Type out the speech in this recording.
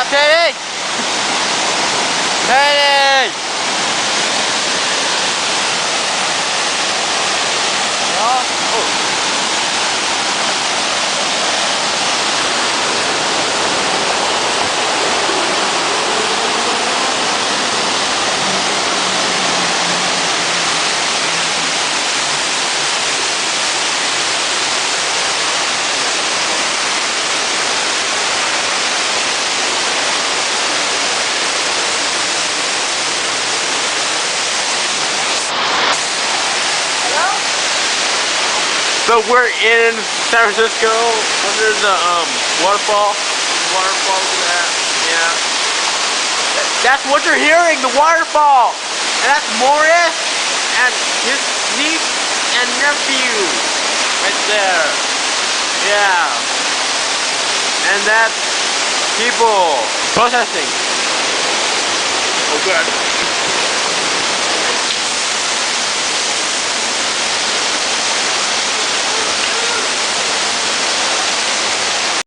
Teddy! Teddy! Oh. So we're in San Francisco under the waterfall. Waterfall, look at that. Yeah. That's what you're hearing, the waterfall. And that's Morris and his niece and nephew right there. Yeah. And that's people protesting. Oh good.